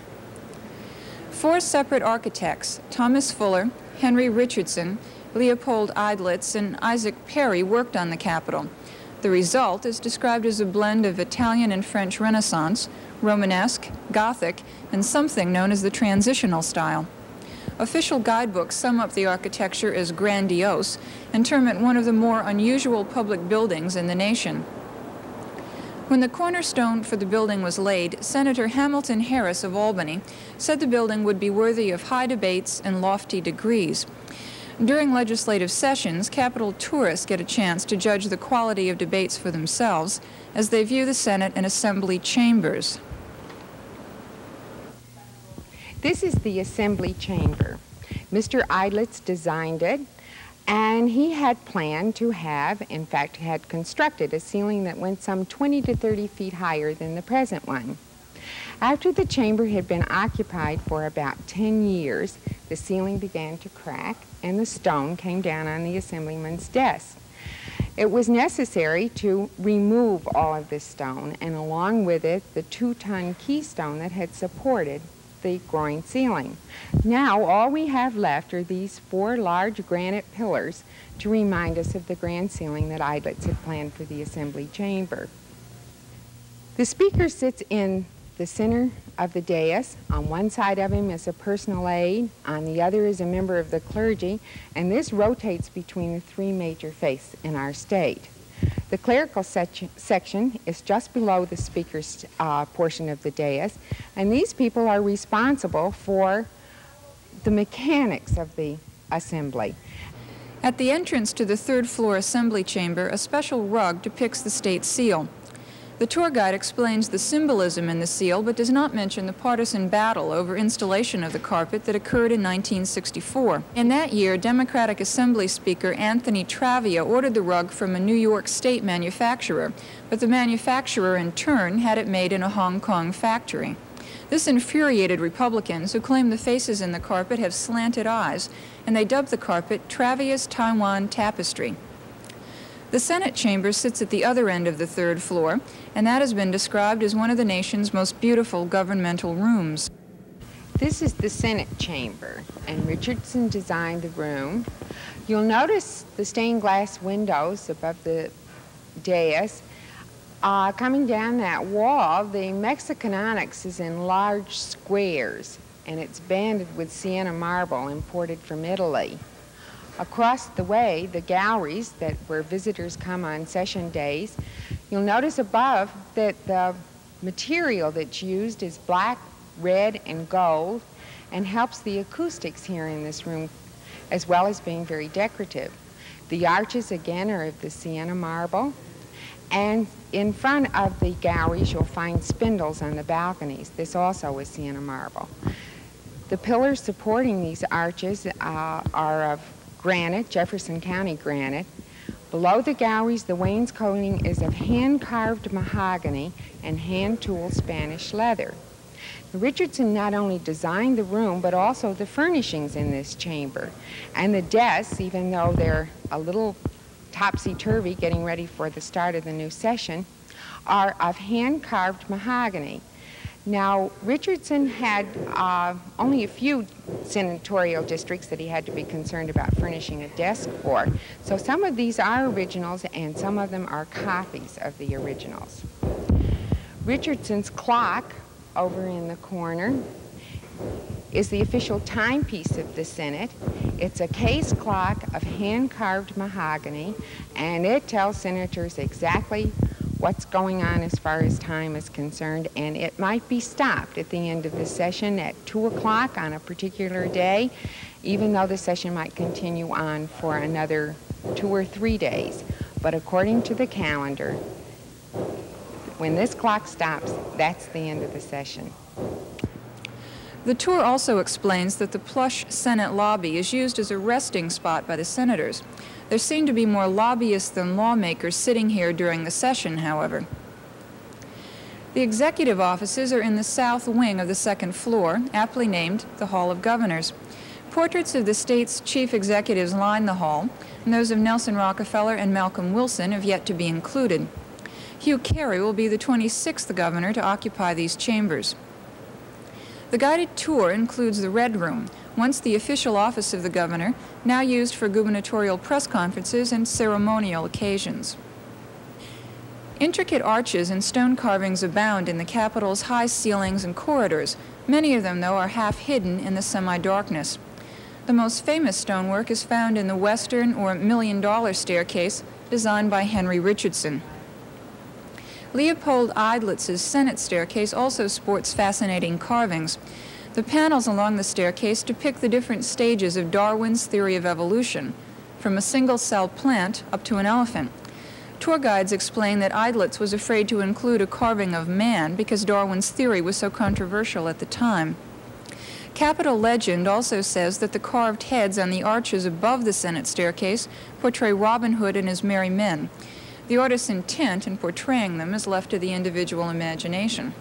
4 separate architects, Thomas Fuller, Henry Richardson, Leopold Eidlitz, and Isaac Perry, worked on the Capitol. The result is described as a blend of Italian and French Renaissance, Romanesque, Gothic, and something known as the transitional style. Official guidebooks sum up the architecture as grandiose and term it one of the more unusual public buildings in the nation. When the cornerstone for the building was laid, Senator Hamilton Harris of Albany said the building would be worthy of high debates and lofty degrees. During legislative sessions, Capitol tourists get a chance to judge the quality of debates for themselves as they view the Senate and Assembly chambers. This is the Assembly chamber. Mr. Eidlitz designed it, and he had planned to have, in fact, had constructed a ceiling that went some 20 to 30 feet higher than the present one. After the chamber had been occupied for about 10 years, the ceiling began to crack and the stone came down on the assemblyman's desk. It was necessary to remove all of this stone, and along with it, the 2-ton keystone that had supported the groin ceiling. Now all we have left are these 4 large granite pillars to remind us of the grand ceiling that Eidlitz had planned for the Assembly chamber. The speaker sits in the center of the dais. On one side of him is a personal aide, on the other is a member of the clergy, and this rotates between the 3 major faiths in our state. The clerical section is just below the speaker's portion of the dais, and these people are responsible for the mechanics of the assembly. At the entrance to the 3rd floor assembly chamber, a special rug depicts the state seal. The tour guide explains the symbolism in the seal, but does not mention the partisan battle over installation of the carpet that occurred in 1964. In that year, Democratic Assembly Speaker Anthony Travia ordered the rug from a New York State manufacturer, but the manufacturer in turn had it made in a Hong Kong factory. This infuriated Republicans, who claim the faces in the carpet have slanted eyes, and they dubbed the carpet Travia's Taiwan Tapestry. The Senate chamber sits at the other end of the 3rd floor, and that has been described as one of the nation's most beautiful governmental rooms. This is the Senate chamber, and Richardson designed the room. You'll notice the stained glass windows above the dais. Coming down that wall, the Mexican onyx is in large squares, and it's banded with sienna marble imported from Italy. Across the way, the galleries where visitors come on session days, you'll notice above that the material that's used is black red and gold, and helps the acoustics here in this room, as well as being very decorative. The arches, again, are of the sienna marble, and in front of the galleries you'll find spindles on the balconies. This also is sienna marble. The pillars supporting these arches are of granite, Jefferson County granite. Below the galleries, the wainscoting is of hand-carved mahogany and hand-tooled Spanish leather. Richardson not only designed the room, but also the furnishings in this chamber. And the desks, even though they're a little topsy-turvy, getting ready for the start of the new session, are of hand-carved mahogany. Now, Richardson had only a few senatorial districts that he had to be concerned about furnishing a desk for. So some of these are originals and some of them are copies of the originals. Richardson's clock over in the corner is the official timepiece of the Senate. It's a case clock of hand-carved mahogany, and it tells senators exactly what's going on as far as time is concerned, and it might be stopped at the end of the session at 2 o'clock on a particular day, even though the session might continue on for another 2 or 3 days. But according to the calendar, when this clock stops, that's the end of the session. The tour also explains that the plush Senate lobby is used as a resting spot by the senators. There seem to be more lobbyists than lawmakers sitting here during the session, however. The executive offices are in the south wing of the second floor, aptly named the Hall of Governors. Portraits of the state's chief executives line the hall, and those of Nelson Rockefeller and Malcolm Wilson have yet to be included. Hugh Carey will be the 26th governor to occupy these chambers. The guided tour includes the Red Room, once the official office of the governor, now used for gubernatorial press conferences and ceremonial occasions. Intricate arches and stone carvings abound in the Capitol's high ceilings and corridors. Many of them, though, are half hidden in the semi-darkness. The most famous stonework is found in the western or million-dollar staircase designed by Henry Richardson. Leopold Eidlitz's Senate staircase also sports fascinating carvings. The panels along the staircase depict the different stages of Darwin's theory of evolution, from a single-cell plant up to an elephant. Tour guides explain that Eidlitz was afraid to include a carving of man because Darwin's theory was so controversial at the time. Capitol legend also says that the carved heads on the arches above the Senate staircase portray Robin Hood and his merry men. The artist's intent in portraying them is left to the individual imagination.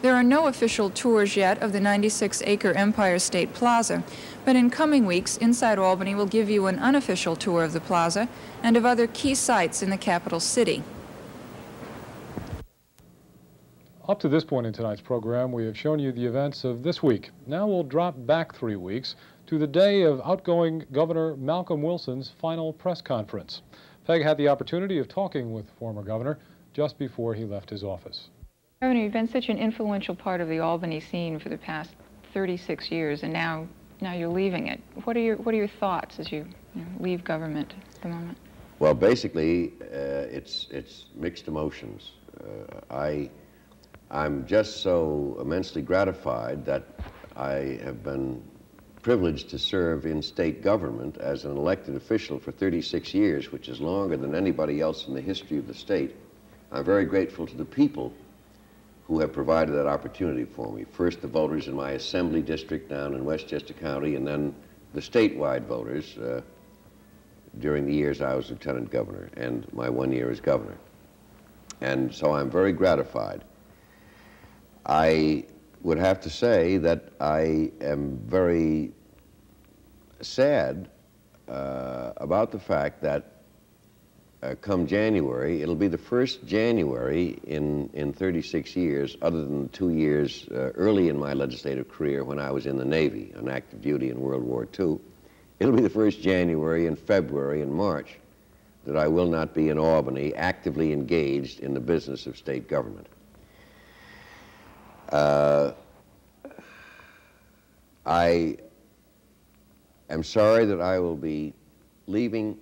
There are no official tours yet of the 96-acre Empire State Plaza, but in coming weeks, Inside Albany will give you an unofficial tour of the plaza and of other key sites in the capital city. Up to this point in tonight's program, we have shown you the events of this week. Now we'll drop back 3 weeks to the day of outgoing Governor Malcolm Wilson's final press conference. Peg had the opportunity of talking with the former governor just before he left his office. Governor, you've been such an influential part of the Albany scene for the past 36 years, and now you're leaving it. What are your thoughts as you leave government at the moment? Well, basically, it's mixed emotions. I'm just so immensely gratified that I have been privileged to serve in state government as an elected official for 36 years, which is longer than anybody else in the history of the state. I'm very grateful to the people who have provided that opportunity for me. First, the voters in my assembly district down in Westchester County, and then the statewide voters during the years I was lieutenant governor and my 1 year as governor. And so I'm very gratified. I would have to say that I am very sad about the fact that come January, it'll be the first January in 36 years, other than the 2 years early in my legislative career when I was in the Navy on active duty in World War II. It'll be the first January and February and March that I will not be in Albany actively engaged in the business of state government. I am sorry that I will be leaving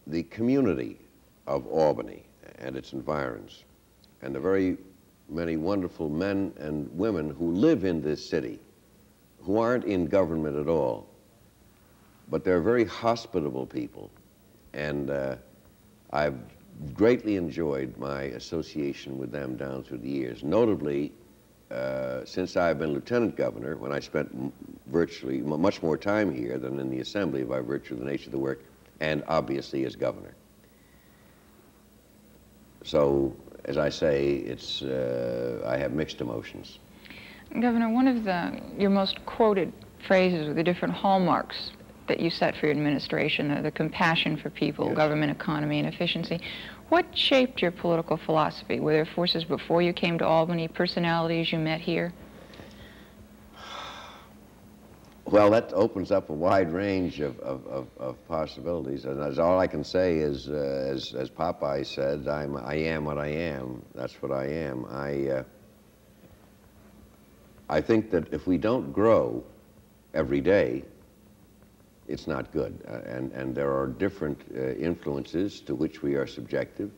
the community of Albany and its environs, and the very many wonderful men and women who live in this city, who aren't in government at all, but they're very hospitable people. And I've greatly enjoyed my association with them down through the years. Notably, since I've been lieutenant governor, when I spent virtually much more time here than in the Assembly by virtue of the nature of the work, and obviously as governor. So, as I say, it's, I have mixed emotions. Governor, one of your most quoted phrases or the different hallmarks that you set for your administration, the compassion for people, yes, government, economy, and efficiency. What shaped your political philosophy? Were there forces before you came to Albany, personalities you met here? Well, that opens up a wide range of possibilities, and as all I can say is, as Popeye said, I am what I am. That's what I am. I think that if we don't grow every day, it's not good, and there are different influences to which we are subjective,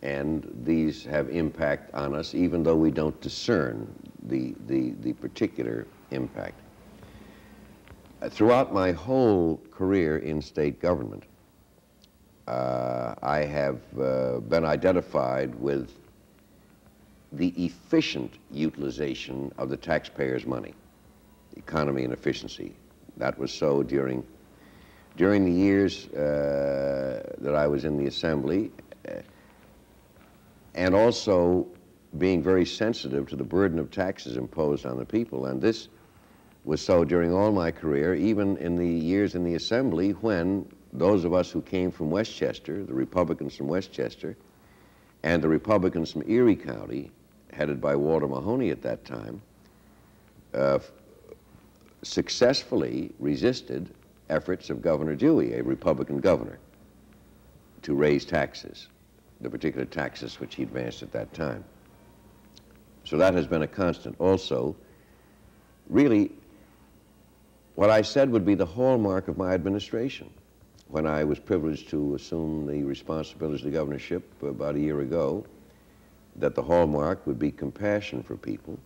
and these have impact on us, even though we don't discern the particular impact. Throughout my whole career in state government, I have been identified with the efficient utilization of the taxpayers' money, economy and efficiency. That was so during the years that I was in the Assembly, and also being very sensitive to the burden of taxes imposed on the people. And this was so during all my career, even in the years in the Assembly when those of us who came from Westchester, the Republicans from Westchester, and the Republicans from Erie County, headed by Walter Mahoney at that time, successfully resisted efforts of Governor Dewey, a Republican governor, to raise taxes, the particular taxes which he advanced at that time. So that has been a constant. Also, really, what I said would be the hallmark of my administration when I was privileged to assume the responsibilities of the governorship about a year ago, that the hallmark would be compassion for people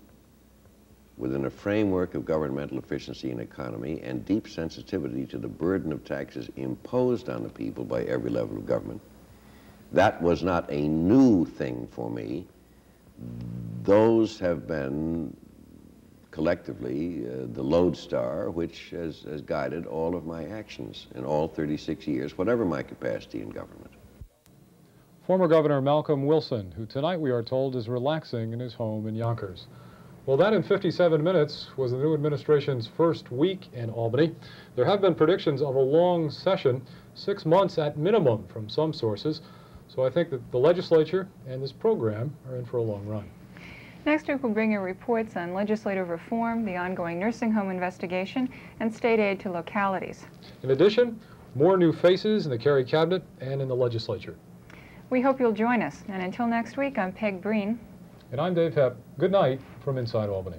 within a framework of governmental efficiency and economy, and deep sensitivity to the burden of taxes imposed on the people by every level of government. That was not a new thing for me. Those have been collectively the lodestar which has guided all of my actions in all 36 years, whatever my capacity in government. Former Governor Malcolm Wilson, who tonight we are told is relaxing in his home in Yonkers. Well, that in 57 minutes was the new administration's first week in Albany. There have been predictions of a long session, 6 months at minimum from some sources. So I think that the legislature and this program are in for a long run. Next week we'll bring you reports on legislative reform, the ongoing nursing home investigation, and state aid to localities. In addition, more new faces in the Kerry cabinet and in the legislature. We hope you'll join us. And until next week, I'm Peg Breen. And I'm Dave Hepp. Good night from Inside Albany.